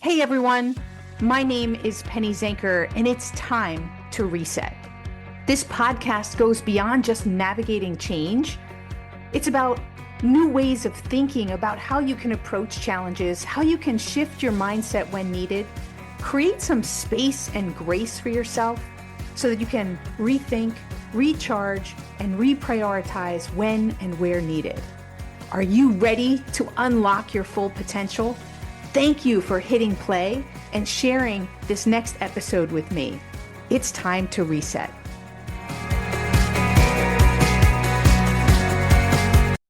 Hey everyone, my name is Penny Zanker, and it's time to reset. This podcast goes beyond just navigating change. It's about new ways of thinking about how you can approach challenges, how you can shift your mindset when needed, create some space and grace for yourself so that you can rethink, recharge, and reprioritize when and where needed. Are you ready to unlock your full potential? Thank you for hitting play and sharing this next episode with me. It's time to reset.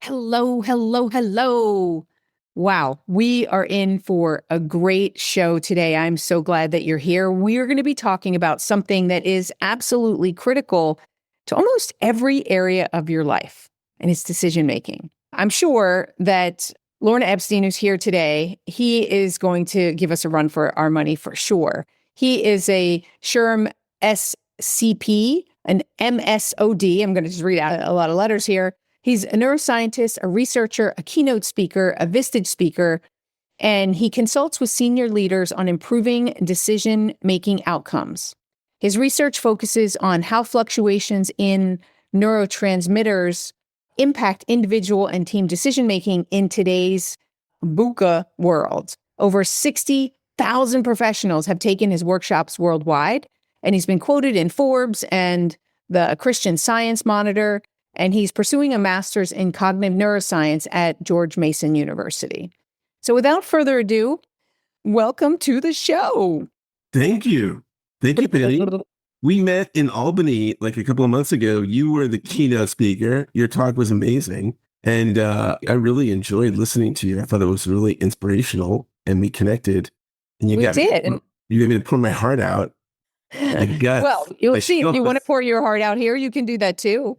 Hello, hello, hello. Wow, we are in for a great show today. I'm so glad that you're here. We are going to be talking about something that is absolutely critical to almost every area of your life, and it's decision making. I'm sure that Lorne Epstein, who's here today, he is going to give us a run for our money for sure. He is a SHRM SCP, an MSOD. I'm going to just read out a lot of letters here. He's a neuroscientist, a researcher, a keynote speaker, a Vistage speaker, and he consults with senior leaders on improving decision-making outcomes. His research focuses on how fluctuations in neurotransmitters impact individual and team decision-making in today's VUCA world. Over 60,000 professionals have taken his workshops worldwide, and he's been quoted in Forbes and the Christian Science Monitor, and he's pursuing a master's in cognitive neuroscience at George Mason University. So without further ado, welcome to the show. Thank you. Thank you, Penny. We met in Albany like a couple of months ago. You were the keynote speaker. Your talk was amazing. And I really enjoyed listening to you. I thought it was really inspirational, and we connected. And you gave me to pour my heart out. Well, you'll see. If you want to pour your heart out here, you can do that too.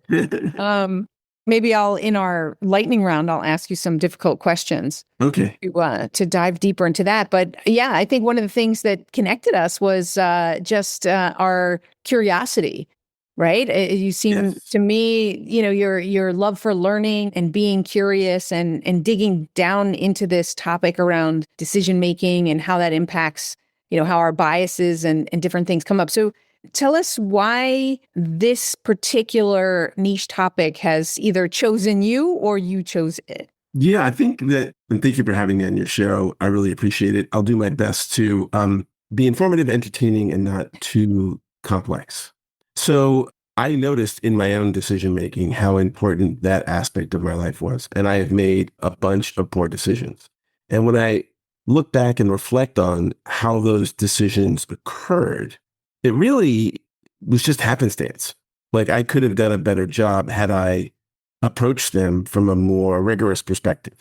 Maybe in our lightning round, I'll ask you some difficult questions. Okay. To dive deeper into that. But yeah, I think one of the things that connected us was just our curiosity, right? You seem to me, your love for learning and being curious and digging down into this topic around decision making and how that impacts, how our biases and different things come up. So tell us why this particular niche topic has either chosen you or you chose it. Yeah, I think that, and thank you for having me on your show. I really appreciate it. I'll do my best to be informative, entertaining, and not too complex. So I noticed in my own decision-making how important that aspect of my life was. And I have made a bunch of poor decisions. And when I look back and reflect on how those decisions occurred, it really was just happenstance. Like I could have done a better job had I approached them from a more rigorous perspective.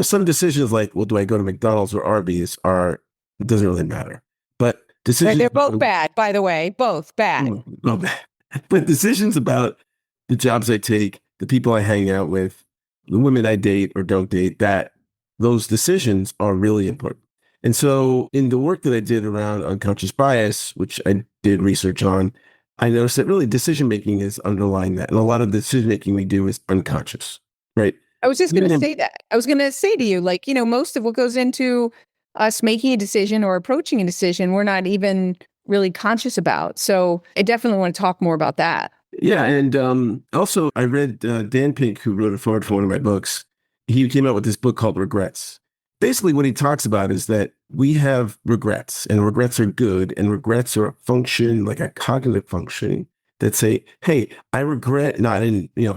Some decisions like, well, do I go to McDonald's or Arby's it doesn't really matter. But decisions— They're both bad, by the way, both bad. But decisions about the jobs I take, the people I hang out with, the women I date or don't date, those decisions are really important. And so in the work that I did around unconscious bias, which I did research on, I noticed that really decision-making is underlying that. And a lot of the decision-making we do is unconscious, right? I was just going to say that. I was going to say to you, most of what goes into us making a decision or approaching a decision, we're not even really conscious about. So I definitely want to talk more about that. Yeah. And also I read Dan Pink, who wrote a foreword for one of my books. He came out with this book called Regrets. Basically, what he talks about is that we have regrets, and regrets are good, and regrets are a function, like a cognitive function, that say, hey, I regret not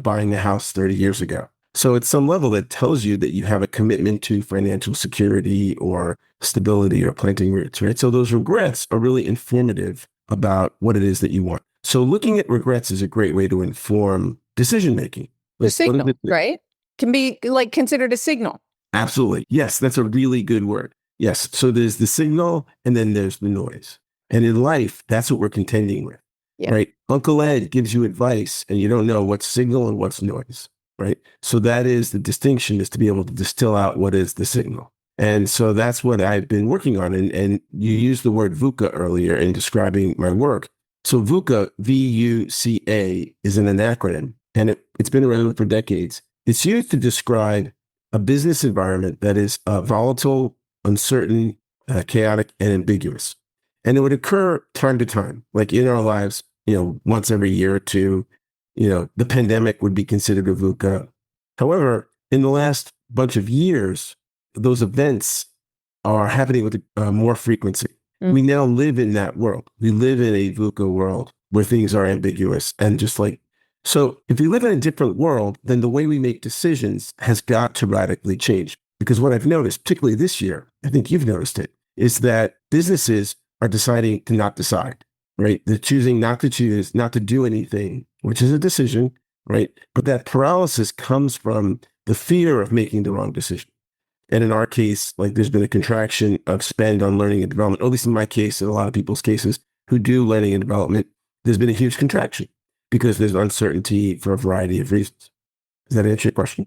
buying a house 30 years ago. So at some level, that tells you that you have a commitment to financial security or stability or planting roots, right? So those regrets are really informative about what it is that you want. So looking at regrets is a great way to inform decision-making. The signal, right? Can be considered a signal. Absolutely. Yes, that's a really good word. Yes. So there's the signal and then there's the noise. And in life, that's what we're contending with, right? Uncle Ed gives you advice and you don't know what's signal and what's noise, right? So that is the distinction, is to be able to distill out what is the signal. And so that's what I've been working on. And you used the word VUCA earlier in describing my work. So VUCA, VUCA, is an acronym, and it's been around for decades. It's used to describe a business environment that is volatile, uncertain, chaotic, and ambiguous. And it would occur time to time, like in our lives, once every year or two. The pandemic would be considered a VUCA. However, in the last bunch of years, those events are happening with more frequency. We now live in that world. We live in a VUCA world where things are ambiguous and just like, so if we live in a different world, then the way we make decisions has got to radically change. Because what I've noticed, particularly this year, I think you've noticed it, is that businesses are deciding to not decide, right? They're choosing not to choose, not to do anything, which is a decision, right? But that paralysis comes from the fear of making the wrong decision. And in our case, like there's been a contraction of spend on learning and development, or at least in my case, in a lot of people's cases who do learning and development, there's been a huge contraction because there's uncertainty for a variety of reasons. Does that answer your question?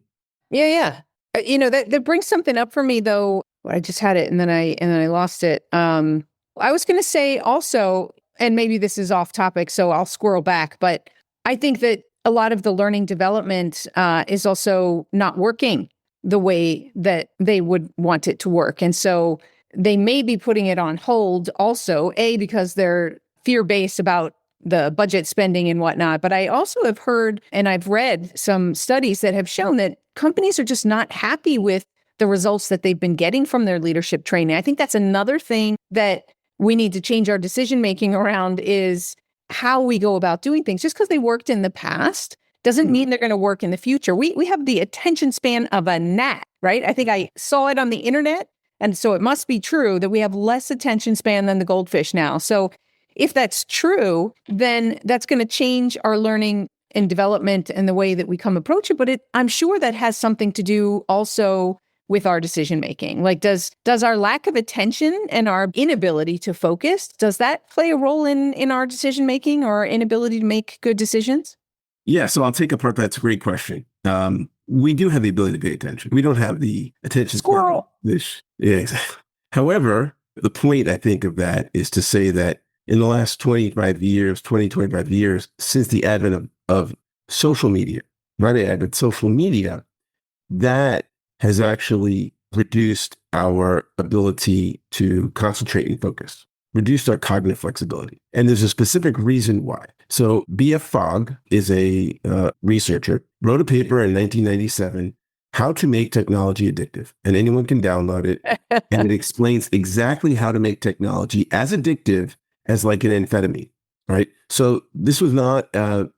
Yeah, yeah. That brings something up for me though. I just had it and then I lost it. I was going to say also, and maybe this is off topic, so I'll squirrel back, but I think that a lot of the learning development is also not working the way that they would want it to work. And so they may be putting it on hold also, because they're fear-based about the budget spending and whatnot. But I also have heard and I've read some studies that have shown that companies are just not happy with the results that they've been getting from their leadership training. I think that's another thing that we need to change our decision making around is how we go about doing things. Just because they worked in the past doesn't mean they're going to work in the future. We have the attention span of a gnat, right? I think I saw it on the internet. And so it must be true that we have less attention span than the goldfish now. So if that's true, then that's going to change our learning and development and the way that we approach it. But I'm sure that has something to do also with our decision making. Like, does our lack of attention and our inability to focus, does that play a role in our decision making or our inability to make good decisions? Yeah, so I'll take apart. That's a great question. We do have the ability to pay attention. We don't have the attention. Squirrel. Yeah, exactly. However, the point I think of that is to say that in the last 25 years, since the advent of social media, not the advent, social media, that has actually reduced our ability to concentrate and focus, reduced our cognitive flexibility. And there's a specific reason why. So B.F. Fogg is a researcher, wrote a paper in 1997, How to Make Technology Addictive. And anyone can download it. And it explains exactly how to make technology as addictive as like an amphetamine, right? So this was not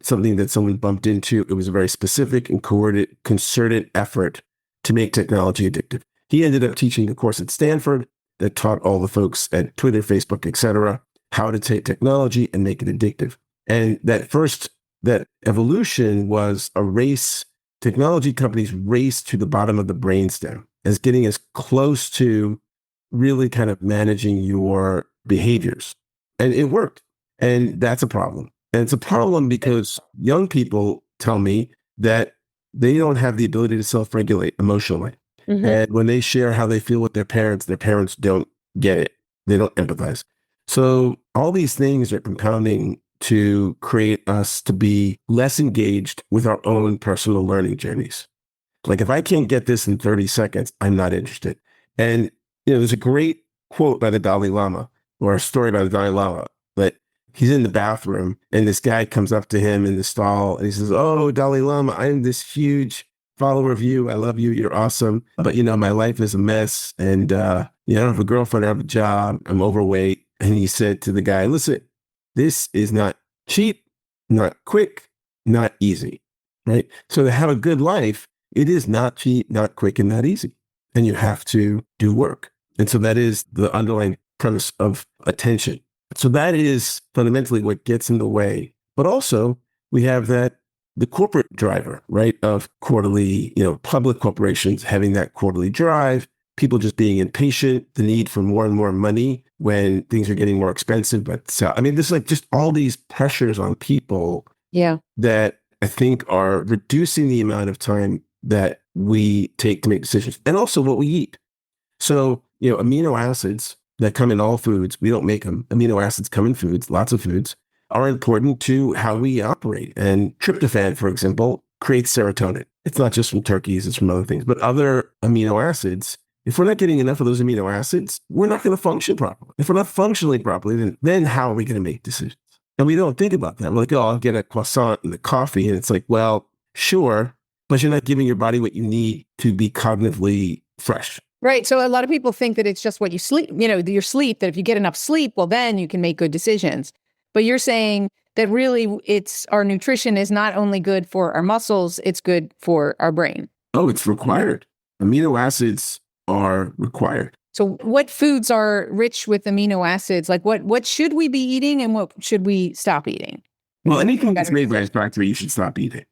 something that someone bumped into. It was a very specific and coordinated, concerted effort to make technology addictive. He ended up teaching a course at Stanford that taught all the folks at Twitter, Facebook, et cetera, how to take technology and make it addictive. And that evolution was a race. Technology companies race to the bottom of the brainstem as getting as close to really kind of managing your behaviors. And it worked. And that's a problem. And it's a problem because young people tell me that they don't have the ability to self-regulate emotionally. Mm-hmm. And when they share how they feel with their parents don't get it. They don't empathize. So all these things are compounding to create us to be less engaged with our own personal learning journeys. Like if I can't get this in 30 seconds, I'm not interested. And there's a great quote by the Dalai Lama, or a story by the Dalai Lama, that he's in the bathroom and this guy comes up to him in the stall and he says, "Oh, Dalai Lama, I'm this huge follower of you. I love you. You're awesome. But, my life is a mess. And, I don't have a girlfriend. I have a job. I'm overweight." And he said to the guy, "Listen, this is not cheap, not quick, not easy, right? So to have a good life, it is not cheap, not quick, and not easy. And you have to do work." And so that is the underlying premise of attention. So that is fundamentally what gets in the way. But also we have the corporate driver, right, of quarterly, public corporations having that quarterly drive, people just being impatient, the need for more and more money when things are getting more expensive. But so, there's like just all these pressures on people that I think are reducing the amount of time that we take to make decisions, and also what we eat. So, amino acids that come in all foods, we don't make them. Amino acids come in foods, lots of foods, are important to how we operate. And tryptophan, for example, creates serotonin. It's not just from turkeys, it's from other things, but other amino acids If we're not getting enough of those amino acids, we're not going to function properly. If we're not functioning properly, then how are we going to make decisions? And we don't think about that. We're like, oh, I'll get a croissant and the coffee. And it's like, well, sure, but you're not giving your body what you need to be cognitively fresh. Right. So a lot of people think that it's just what you sleep, your sleep, that if you get enough sleep, well, then you can make good decisions. But you're saying that really our nutrition is not only good for our muscles, it's good for our brain. Oh, it's required. Amino acids are required. So what foods are rich with amino acids? Like what should we be eating and what should we stop eating? Well, anything that's made by a factory, you should stop eating.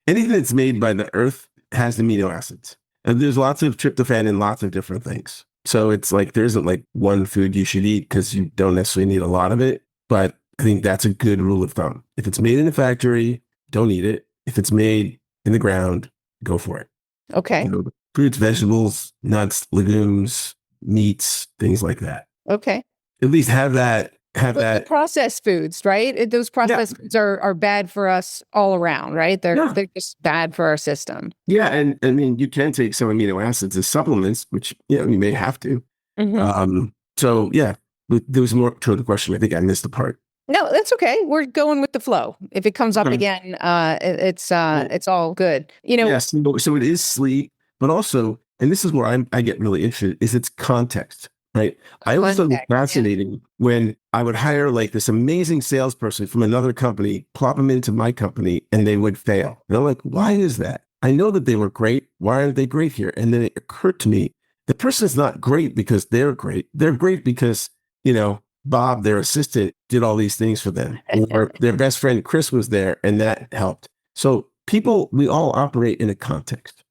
Anything that's made by the earth has amino acids. And there's lots of tryptophan in lots of different things. So it's like, there isn't like one food you should eat because you don't necessarily need a lot of it. But I think that's a good rule of thumb. If it's made in a factory, don't eat it. If it's made in the ground, go for it. Okay. Fruits, vegetables, nuts, legumes, meats, things like that. Okay. At least have that. The processed foods, right? Those processed foods are bad for us all around, right? They're just bad for our system. Yeah, and I mean, you can take some amino acids as supplements, which you may have to. Mm-hmm. So yeah, there was more to the question. I think I missed the part. No, that's okay. We're going with the flow. If it comes up again, it's all good. Yes. So it is sleep, but also, and this is where I get really interested, is its context. Right. I always thought it was fascinating when I would hire like this amazing salesperson from another company, plop them into my company, and they would fail. And I'm like, why is that? I know that they were great. Why aren't they great here? And then it occurred to me, the person's not great because they're great. They're great because, Bob, their assistant, did all these things for them. Or their best friend, Chris, was there, and that helped. So we all operate in a context.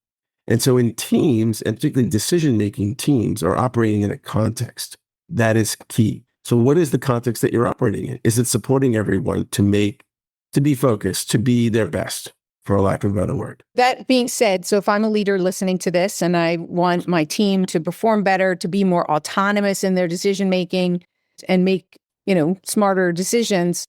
And so in teams, and particularly decision-making teams, are operating in a context. That is key. So what is the context that you're operating in? Is it supporting everyone to be focused, to be their best, for a lack of a better word? That being said, so if I'm a leader listening to this and I want my team to perform better, to be more autonomous in their decision-making and make, smarter decisions,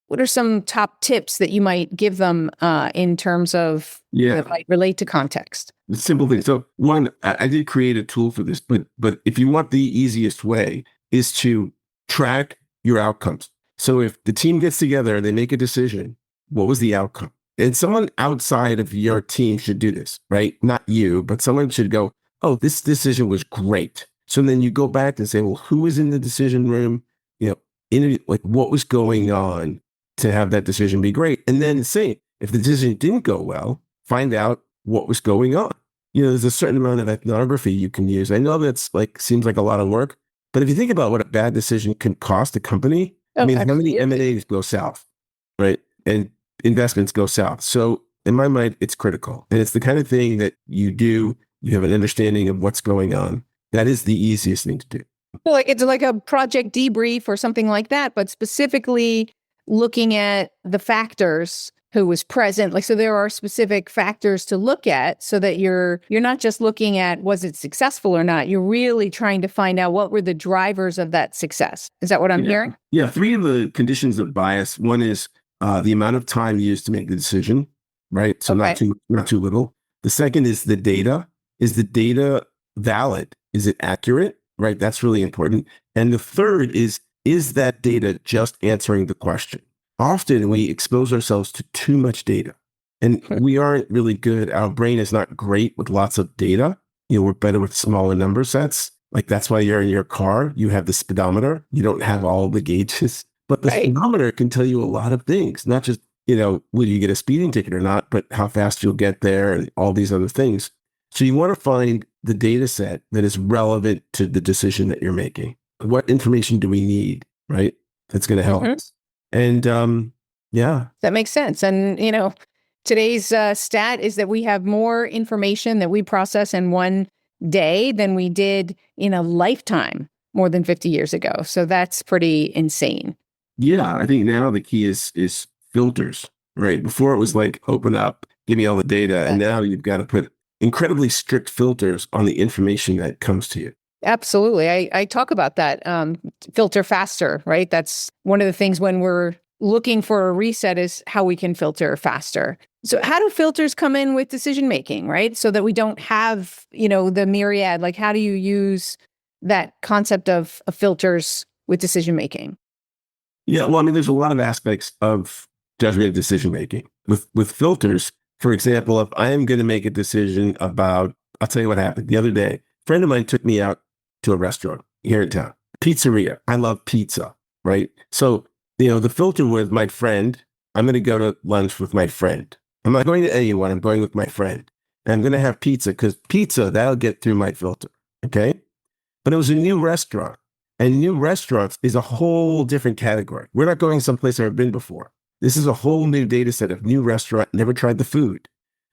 what are some top tips that you might give them in terms of that might relate to context? The simple thing. So one, I did create a tool for this, but if you want the easiest way is to track your outcomes. So if the team gets together and they make a decision, what was the outcome? And someone outside of your team should do this, right? Not you, but someone should go, oh, this decision was great. So then you go back and say, well, who was in the decision room? What was going on to have that decision be great? And then say, if the decision didn't go well, find out what was going on. There's a certain amount of ethnography you can use. I know that's seems like a lot of work, but if you think about what a bad decision can cost a company, how many M&As go south, right? And investments go south. So in my mind, it's critical. And it's the kind of thing that you have an understanding of what's going on. That is the easiest thing to do. Well, it's like a project debrief or something like that, but specifically looking at the factors who was present. So there are specific factors to look at so that you're not just looking at was it successful or not. You're really trying to find out what were the drivers of that success. Is that what I'm hearing? Yeah. 3 of the conditions of bias. One is the amount of time used to make the decision, right? So not too little. The second is the data. Is the data valid? Is it accurate? Right? That's really important. And the third is that data just answering the question? Often we expose ourselves to too much data and we aren't really good. Our brain is not great with lots of data. We're better with smaller number sets. That's why you're in your car. You have the speedometer. You don't have all the gauges, but the speedometer can tell you a lot of things, not just, will you get a speeding ticket or not, but how fast you'll get there and all these other things. So you want to find the data set that is relevant to the decision that you're making. What information do we need, right? That's going to help us. And that makes sense. And, today's stat is that we have more information that we process in one day than we did in a lifetime more than 50 years ago. So that's pretty insane. Yeah, I think now the key is filters, right? Before it was open up, give me all the data. And now you've got to put incredibly strict filters on the information that comes to you. Absolutely. I talk about that. Filter faster, right? That's one of the things when we're looking for a reset is how we can filter faster. So how do filters come in with decision making, right? So that we don't have, the myriad, like how do you use that concept of filters with decision making? Yeah, well, I mean, there's a lot of aspects of judgment decision making. With filters, for example, if I am going to make a decision about, I'll tell you what happened the other day. A friend of mine took me out to a restaurant here in town, pizzeria. I love pizza, right? So, the filter was my friend. I'm going to go to lunch with my friend. I'm not going to anyone. I'm going with my friend. And I'm going to have pizza because pizza, that'll get through my filter. Okay. But it was a new restaurant. And new restaurants is a whole different category. We're not going someplace I've been before. This is a whole new data set of new restaurant, never tried the food.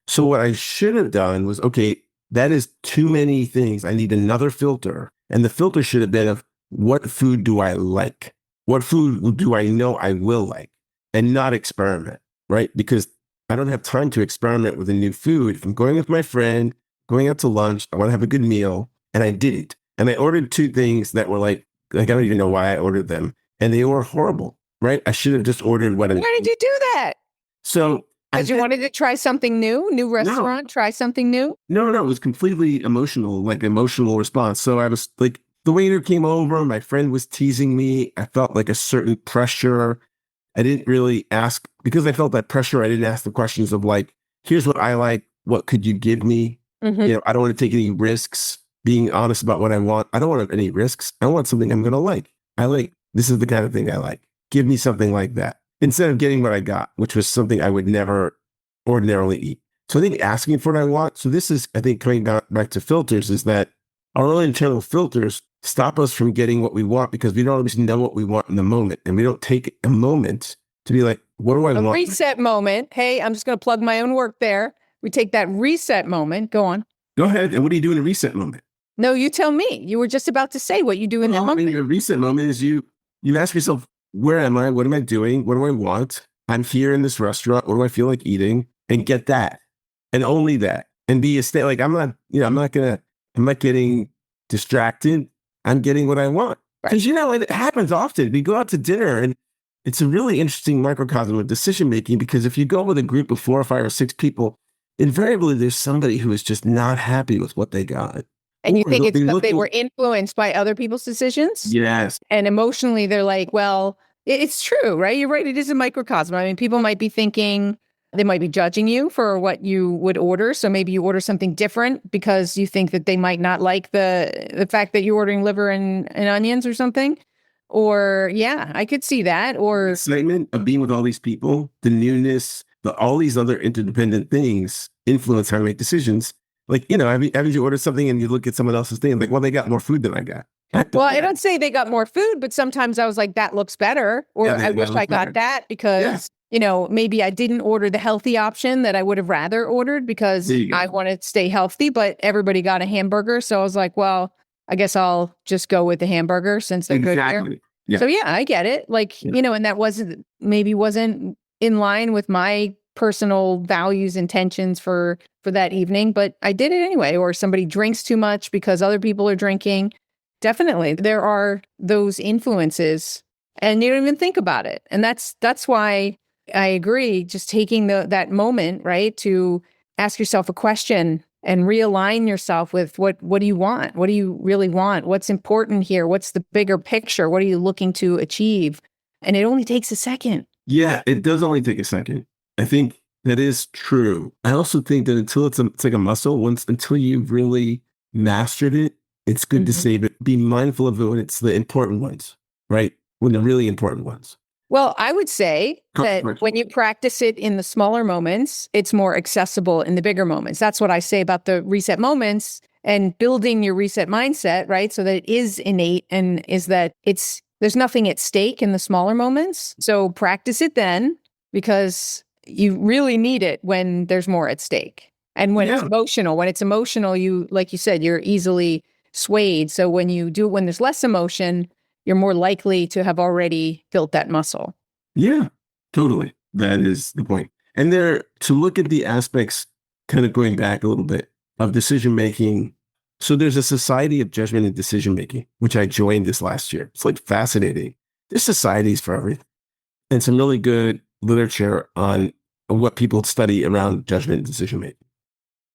So what I should have done was, okay, that is too many things. I need another filter. And the filter should have been of what food do I like? What food do I know I will like? And not experiment, right? Because I don't have time to experiment with a new food. If I'm going with my friend, going out to lunch, I want to have a good meal, and I didn't. And I ordered two things that were like I don't even know why I ordered them, and they were horrible, right? I should have just ordered what. Why did you do that? So because you wanted to try something new restaurant, try something new? No, it was completely emotional, like emotional response. So I was like, the waiter came over, my friend was teasing me. I felt like a certain pressure. I didn't really ask, because I felt that pressure, I didn't ask the questions of like, here's what I like, what could you give me? Mm-hmm. I don't want to take any risks, being honest about what I want. I don't want any risks. I want something I'm going to like. This is the kind of thing I like. Give me something like that. Instead of getting what I got, which was something I would never ordinarily eat. So I think asking for what I want. So this is, I think, coming back to filters, is that our own internal filters stop us from getting what we want because we don't always know what we want in the moment. And we don't take a moment to be like, what do I want? A reset moment. Hey, I'm just going to plug my own work there. We take that reset moment. Go on. Go ahead. And what do you do in a reset moment? No, you tell me. You were just about to say what you do in that moment. I mean, a reset moment is you ask yourself, where am I? What am I doing? What do I want? I'm here in this restaurant. What do I feel like eating? And get that. And only that. And be a state. Like, I'm not getting distracted. I'm getting what I want. Because, it happens often. We go out to dinner and it's a really interesting microcosm of decision making, because if you go with a group of 4 or 5 or 6 people, invariably there's somebody who is just not happy with what they got. And you think it's because they were influenced by other people's decisions? Yes. And emotionally, they're like, well, it's true, right? You're right. It is a microcosm. I mean, people might be thinking, they might be judging you for what you would order. So maybe you order something different because you think that they might not like the fact that you're ordering liver and onions or something. Or, yeah, I could see that. Or excitement of being with all these people, the newness, all these other interdependent things influence how I make decisions. Like, haven't you ordered something and you look at someone else's thing, like, well, they got more food than I got. Well, I don't say they got more food, but sometimes I was like, that looks better. Or I wish I got that because, maybe I didn't order the healthy option that I would have rather ordered because I want to stay healthy, but everybody got a hamburger. So I was like, well, I guess I'll just go with the hamburger since they're good here. Yeah. So yeah, I get it. Like, and that wasn't in line with my personal values, intentions for that evening, but I did it anyway. Or somebody drinks too much because other people are drinking. Definitely, there are those influences, and you don't even think about it. And that's why I agree. Just taking that moment, right, to ask yourself a question and realign yourself with what do you want? What do you really want? What's important here? What's the bigger picture? What are you looking to achieve? And it only takes a second. Yeah, it does only take a second. I think that is true. I also think that until it's like a muscle, until you've really mastered it, it's good to save it. Be mindful of it when it's the important ones, right? When the really important ones. Well, I would say that when you practice it in the smaller moments, it's more accessible in the bigger moments. That's what I say about the reset moments and building your reset mindset, right? So that it is innate and is that there's nothing at stake in the smaller moments. So practice it then, because you really need it when there's more at stake. And when it's emotional, you, like you said, you're easily swayed. So when you do it when there's less emotion, you're more likely to have already built that muscle. Yeah, totally. That is the point. And to look at the aspects, kind of going back a little bit, of decision making. So there's a Society of Judgment and Decision Making, which I joined this last year. It's like fascinating. There's societies for everything. and some really good literature on what people study around judgment and decision making.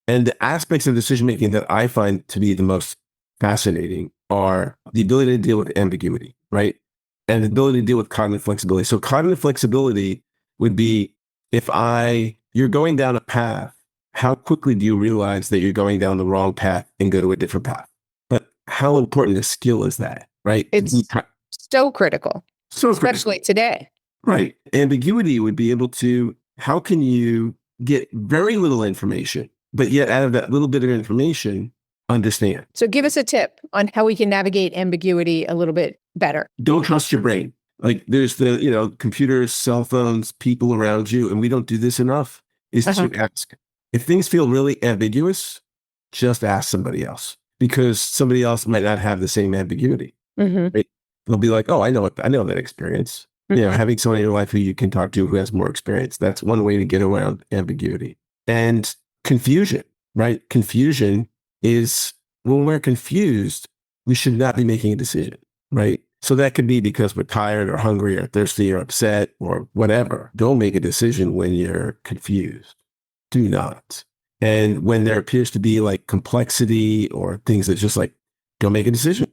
And the aspects of decision making that I find to be the most fascinating are the ability to deal with ambiguity, right? And the ability to deal with cognitive flexibility. So cognitive flexibility would be you're going down a path, how quickly do you realize that you're going down the wrong path and go to a different path? But how important a skill is that, right? It's so critical, So especially today. right. Ambiguity would be able to, how can you get very little information, but yet out of that little bit of information, understand? So give us a tip on how we can navigate ambiguity a little bit better. Don't trust your brain. Like there's computers, cell phones, people around you, and we don't do this enough, is to ask. If things feel really ambiguous, just ask somebody else because somebody else might not have the same ambiguity. Right? They'll be like, oh, I know that experience. Having someone in your life who you can talk to who has more experience. That's one way to get around ambiguity. And confusion, right? Confusion is when we're confused, we should not be making a decision, right? So that could be because we're tired or hungry or thirsty or upset or whatever. Don't make a decision when you're confused. Do not. And when there appears to be like complexity or things that just like, don't make a decision.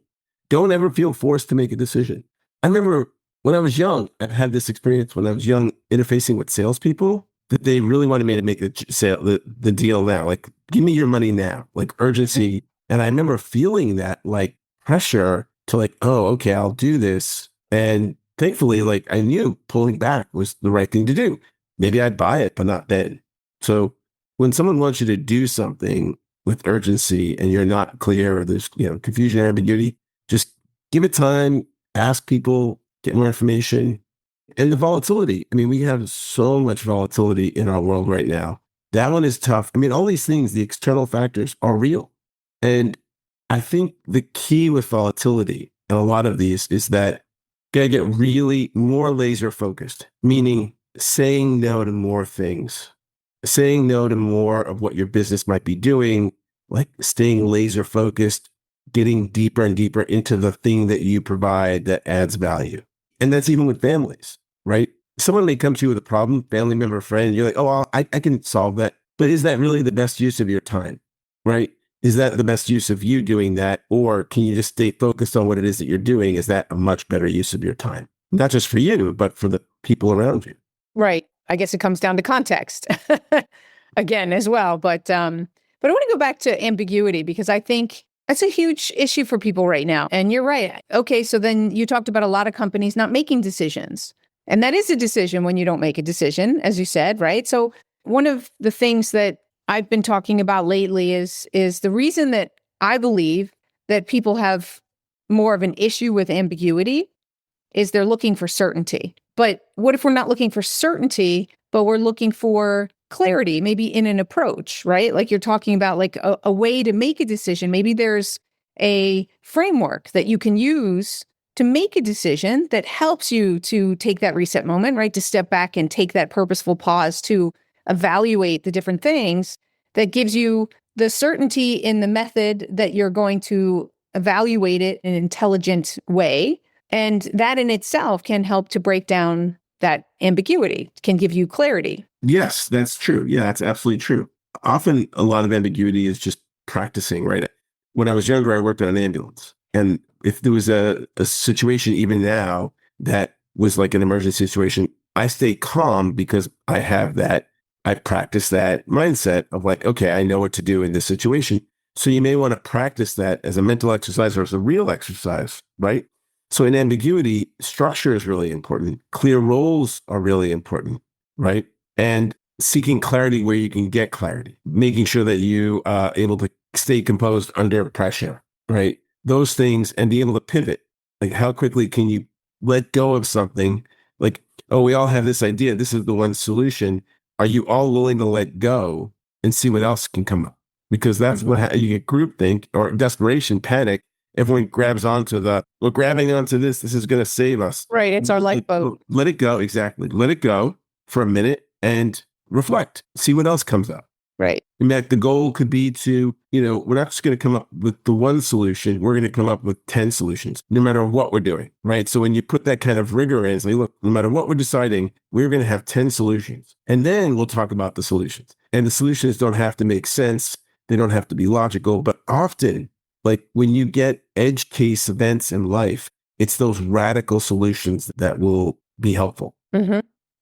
Don't ever feel forced to make a decision. I remember when I was young, I've had this experience when I was young interfacing with salespeople that they really wanted me to make the deal now. Like, give me your money now, like urgency. And I remember feeling that like pressure to like, oh, okay, I'll do this. And thankfully, like I knew pulling back was the right thing to do. Maybe I'd buy it, but not then. So when someone wants you to do something with urgency and you're not clear or there's confusion or ambiguity, just give it time, ask people, get more information. And the volatility. I mean, we have so much volatility in our world right now. That one is tough. I mean, all these things, the external factors are real. And I think the key with volatility and a lot of these is that you gotta get really more laser focused, meaning saying no to more things, saying no to more of what your business might be doing, like staying laser focused, getting deeper and deeper into the thing that you provide that adds value. And that's even with families, right? Someone may come to you with a problem, family member, friend, you're like, oh, well, I can solve that. But is that really the best use of your time, right? Is that the best use of you doing that? Or can you just stay focused on what it is that you're doing? Is that a much better use of your time? Not just for you, but for the people around you. Right. I guess it comes down to context again as well. But I want to go back to ambiguity because I think that's a huge issue for people right now. And you're right. Okay, so then you talked about a lot of companies not making decisions. And that is a decision when you don't make a decision, as you said, right? So one of the things that I've been talking about lately is the reason that I believe that people have more of an issue with ambiguity is they're looking for certainty. But what if we're not looking for certainty, but we're looking for clarity, maybe in an approach, right? Like you're talking about like a way to make a decision. Maybe there's a framework that you can use to make a decision that helps you to take that reset moment, right? To step back and take that purposeful pause to evaluate the different things that gives you the certainty in the method that you're going to evaluate it in an intelligent way. And that in itself can help to break down that ambiguity, can give you clarity. Yes, that's true. Yeah, that's absolutely true. Often a lot of ambiguity is just practicing, right? When I was younger, I worked on an ambulance. And if there was a situation even now that was like an emergency situation, I stay calm because I practice that mindset of like, okay, I know what to do in this situation. So you may want to practice that as a mental exercise or as a real exercise, right? So in ambiguity, structure is really important. Clear roles are really important, right? And seeking clarity where you can get clarity, making sure that you are able to stay composed under pressure, right? Those things and be able to pivot. Like how quickly can you let go of something? Like, oh, we all have this idea. This is the one solution. Are you all willing to let go and see what else can come up? Because that's what you get groupthink or desperation, panic. Everyone grabs onto we're grabbing onto this. This is going to save us. Right. It's our lifeboat. Let it go. Exactly. Let it go for a minute and reflect. See what else comes up. Right. And that the goal could be to, we're not just going to come up with the one solution. We're going to come up with 10 solutions, no matter what we're doing, right? So when you put that kind of rigor in, say, look, no matter what we're deciding, we're going to have 10 solutions. And then we'll talk about the solutions. And the solutions don't have to make sense. They don't have to be logical. But often, like when you get edge case events in life, it's those radical solutions that will be helpful. Mm-hmm.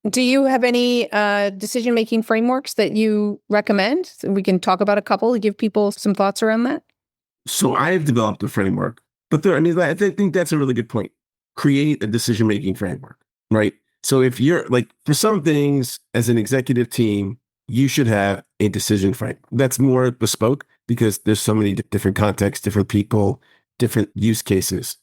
Do you have any decision-making frameworks that you recommend? So we can talk about a couple to give people some thoughts around that. So I've developed a framework, but I think that's a really good point. Create a decision-making framework, right? So if you're like, for some things as an executive team, you should have a decision framework that's more bespoke because there's so many different contexts, different people, different use cases.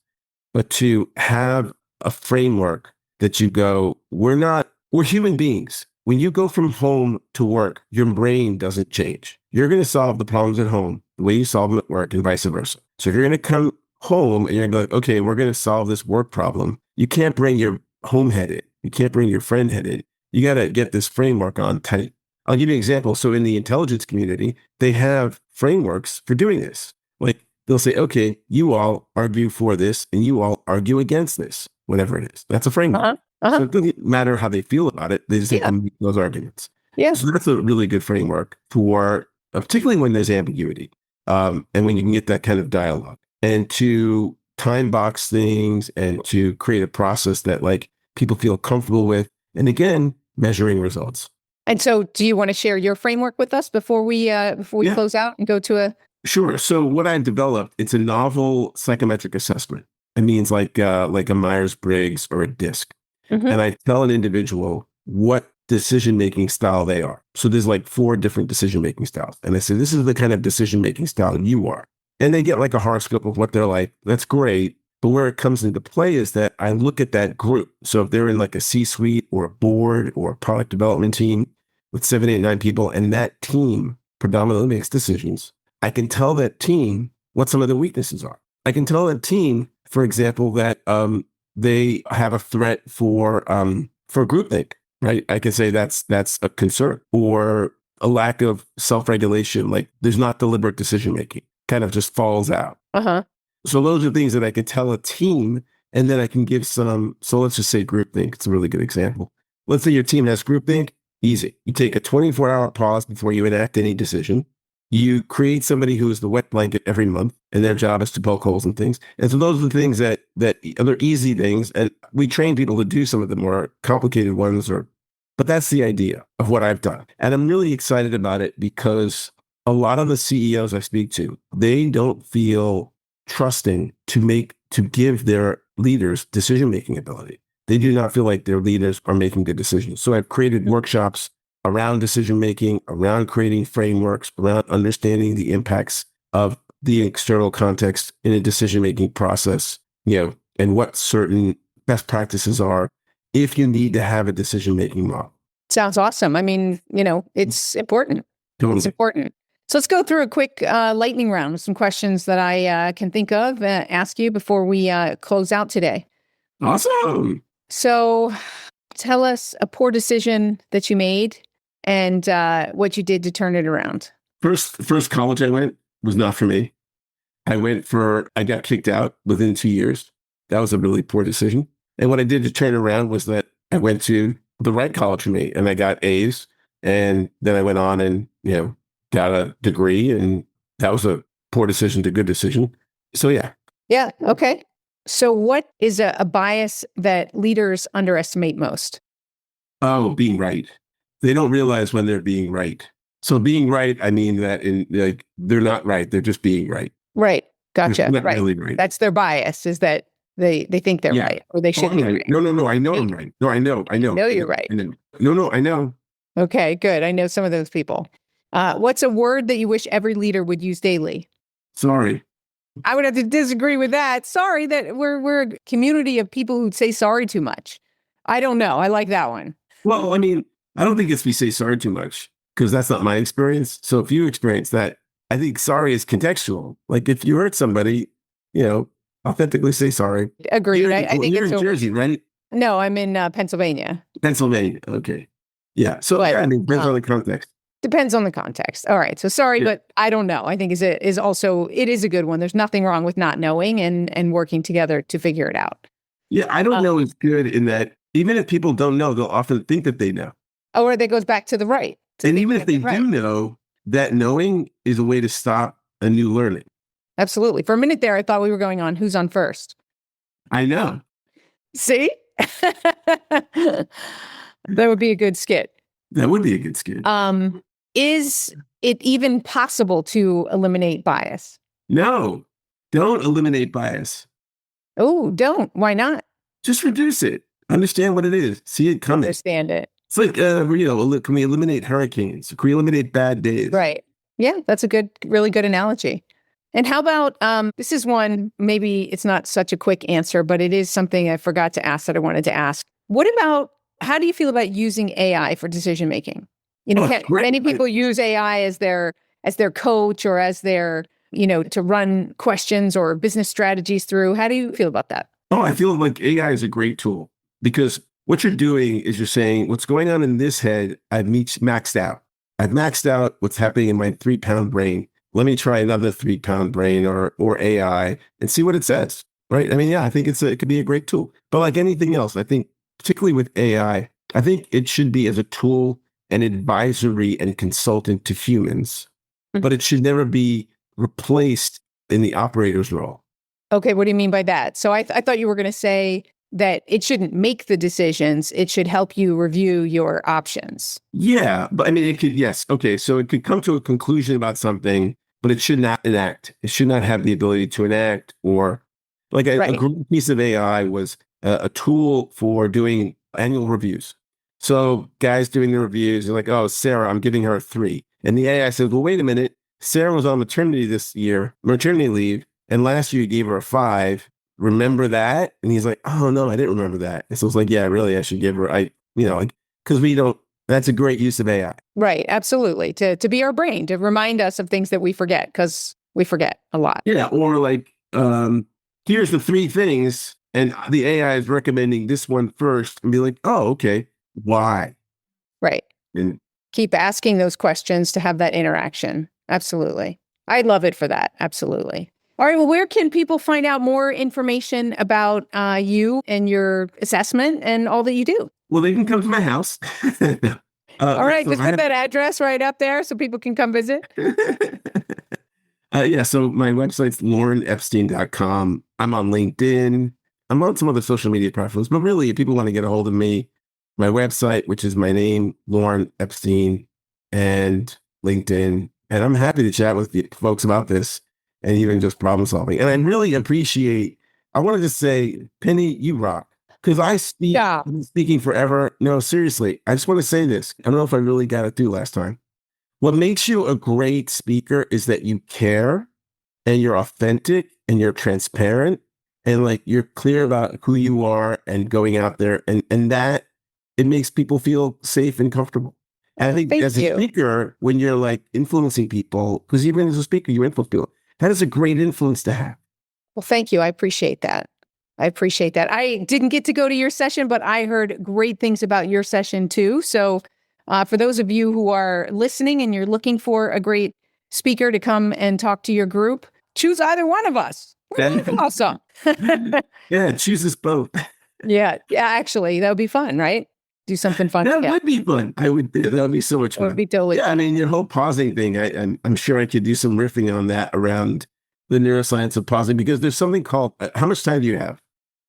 But to have a framework that you go, we're human beings. When you go from home to work, your brain doesn't change. You're going to solve the problems at home the way you solve them at work and vice versa. So if you're going to come home and you're going to go, okay, we're going to solve this work problem, you can't bring your home head in. You can't bring your friend head in. You got to get this framework on tight. I'll give you an example. So in the intelligence community, they have frameworks for doing this. Like they'll say, okay, you all argue for this and you all argue against this, whatever it is. That's a framework. Uh-huh. Uh-huh. So it doesn't matter how they feel about it. They just say, those arguments. Yeah. So that's a really good framework for, particularly when there's ambiguity and when you can get that kind of dialogue and to time box things and to create a process that like people feel comfortable with. And again, measuring results. And so do you want to share your framework with us before we close out and go to a... Sure. So what I developed, it's a novel psychometric assessment. It means like a Myers-Briggs or a DISC. Mm-hmm. And I tell an individual what decision-making style they are. So there's like 4 different decision-making styles. And I say, this is the kind of decision-making style you are. And they get like a horoscope of what they're like. That's great. But where it comes into play is that I look at that group. So if they're in like a C-suite or a board or a product development team with 7, 8, 9 people, and that team predominantly makes decisions, I can tell that team what some of the weaknesses are. I can tell that team, for example, that they have a threat for groupthink, right? I can say that's a concern, or a lack of self-regulation, like there's not deliberate decision-making, kind of just falls out. Uh-huh. So those are things that I can tell a team, and then I can give some, so let's just say groupthink. It's a really good example. Let's say your team has groupthink, easy. You take a 24-hour pause before you enact any decision. You create somebody who is the wet blanket every month, and their job is to poke holes in things. And so those are the things that are easy things. And we train people to do some of the more complicated ones, but that's the idea of what I've done. And I'm really excited about it because a lot of the CEOs I speak to, they don't feel trusting to give their leaders decision-making ability. They do not feel like their leaders are making good decisions. So I've created workshops around decision-making, around creating frameworks, around understanding the impacts of the external context in a decision-making process, and what certain best practices are if you need to have a decision-making model. Sounds awesome. I mean, it's important. Totally. It's important. So let's go through a quick lightning round with some questions that I can think of, ask you before we close out today. Awesome. So tell us a poor decision that you made and what you did to turn it around. First college I went was not for me. I got kicked out within 2 years. That was a really poor decision. And what I did to turn it around was that I went to the right college for me and I got A's. And then I went on and, got a degree, and that was a poor decision to good decision. So, yeah. Yeah. Okay. So what is a bias that leaders underestimate most? Oh, being right. They don't realize when they're being right. So being right, I mean that they're not right. They're just being right. Right. Gotcha. They're not right. really right. That's their bias, is that they think they're right, or they should be right. No, I know I'm right. No, I know. No, you're right. No, I know. Okay, good. I know some of those people. What's a word that you wish every leader would use daily? Sorry. I would have to disagree with that. Sorry, that we're a community of people who say sorry too much. I don't know. I like that one. Well, I mean, I don't think it's we say sorry too much, because that's not my experience. So if you experience that, I think sorry is contextual. Like if you hurt somebody, authentically say sorry. Agreed. I think you're in Jersey, right? No, I'm in Pennsylvania. Pennsylvania. Okay. Yeah. So But, depends on the context. Depends on the context. All right. So sorry, Yeah. but I don't know. I think is also it is a good one. There's nothing wrong with not knowing and working together to figure it out. Yeah, I don't Uh, know is good in that even if people don't know, they'll often think that they know. or that goes back to the right. To And think even if that they they're right. do know, that knowing is a way to stop a new learning. Absolutely. For a minute there, I thought we were going on who's on first. I know. See? That would be a good skit. That would be a good skit. Is it even possible to eliminate bias? No, don't eliminate bias. Oh, don't. Why not? Just reduce it. Understand what it is. See it coming. Understand it. It's like, can we eliminate hurricanes? Can we eliminate bad days? Right. Yeah, that's a really good analogy. And how about this is one, maybe it's not such a quick answer, but it is something I forgot to ask that I wanted to ask. What about how do you feel about using AI for decision making? You know, many people use AI as their coach or as their, to run questions or business strategies through. How do you feel about that? Oh, I feel like AI is a great tool because what you're doing is you're saying what's going on in this head, I've maxed out. I've maxed out what's happening in my 3-pound brain. Let me try another 3-pound brain or AI and see what it says. Right. I mean, yeah, I think it could be a great tool. But like anything else, I think particularly with AI, I think it should be as a tool and advisory and consultant to humans, but it should never be replaced in the operator's role. Okay, what do you mean by that? So I thought you were going to say that it shouldn't make the decisions. It should help you review your options. Yeah, but I mean, it could, yes. Okay, so it could come to a conclusion about something, but it should not enact. It should not have the ability to enact or like a great piece of AI was a tool for doing annual reviews. So guys doing the reviews are like, oh, Sarah, I'm giving her a 3. And the AI said, well, wait a minute. Sarah was on maternity leave, and last year you gave her a 5. Remember that? And he's like, oh, no, I didn't remember that. And so it's like, yeah, really, I should give her, because we don't, that's a great use of AI. Right. Absolutely. To be our brain, to remind us of things that we forget, because we forget a lot. Yeah. Or like, here's the 3 things. And the AI is recommending this one first and be like, oh, okay. Why? Right. And keep asking those questions to have that interaction. Absolutely. I love it for that. Absolutely. All right. Well, where can people find out more information about you and your assessment and all that you do? Well, they can come to my house. All right. So just put that address right up there so people can come visit. Yeah. So my website's lorneepstein.com. I'm on LinkedIn. I'm on some other social media platforms, but really, if people want to get a hold of me, my website, which is my name, Lorne Epstein, and LinkedIn. And I'm happy to chat with you folks about this and even just problem solving. And I really appreciate, I want to just say, Penny, you rock. Because I've been speaking forever. No, seriously, I just want to say this. I don't know if I really got it through last time. What makes you a great speaker is that you care and you're authentic and you're transparent and like you're clear about who you are and going out there and that it makes people feel safe and comfortable. And I think as a speaker, when you're like influencing people, because even as a speaker, you influence people, that is a great influence to have. Well, thank you. I appreciate that. I didn't get to go to your session, but I heard great things about your session too. So for those of you who are listening and you're looking for a great speaker to come and talk to your group, choose either one of us. Awesome. Yeah, choose us both. Yeah, actually, that would be fun, right? Do something fun. That would be fun. That would be so much fun. It would be totally fun. I mean, your whole pausing thing, I'm sure I could do some riffing on that around the neuroscience of pausing, because there's something called, how much time do you have?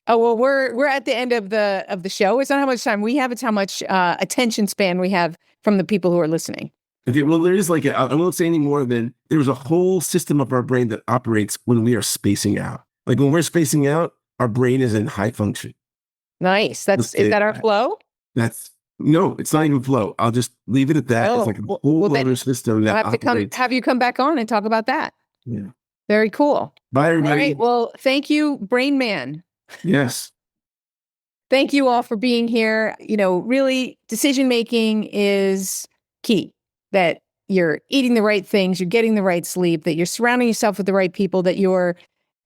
Oh, well, we're at the end of the show. It's not how much time we have, it's how much attention span we have from the people who are listening. Okay, well, there is I won't say any more than there's a whole system of our brain that operates when we are spacing out. Like when we're spacing out, our brain is in high function. Nice. Is that our flow? No, it's not even flow. I'll just leave it at that. It's like a whole other system that have you come back on and talk about that. Yeah. Very cool. Bye, everybody. All right. Well, thank you, Brain Man. Yes. Thank you all for being here. Really, decision making is key. That you're eating the right things, you're getting the right sleep, that you're surrounding yourself with the right people, that you're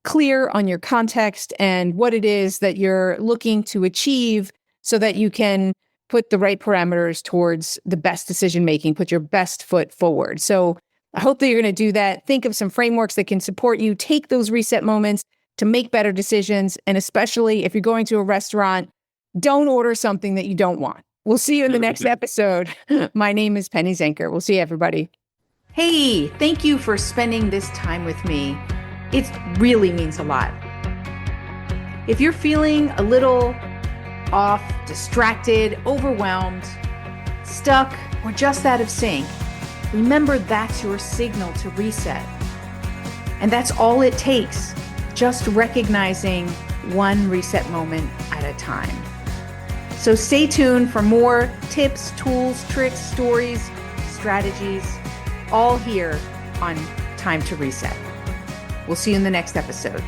clear on your context and what it is that you're looking to achieve so that you can put the right parameters towards the best decision making, put your best foot forward. So I hope that you're going to do that. Think of some frameworks that can support you. Take those reset moments to make better decisions. And especially if you're going to a restaurant, don't order something that you don't want. We'll see you in the next episode. My name is Penny Zenker. We'll see you, everybody. Hey, thank you for spending this time with me. It really means a lot. If you're feeling a little off, distracted, overwhelmed, stuck, or just out of sync, remember that's your signal to reset. And that's all it takes, just recognizing one reset moment at a time. So stay tuned for more tips, tools, tricks, stories, strategies, all here on Time to Reset. We'll see you in the next episode.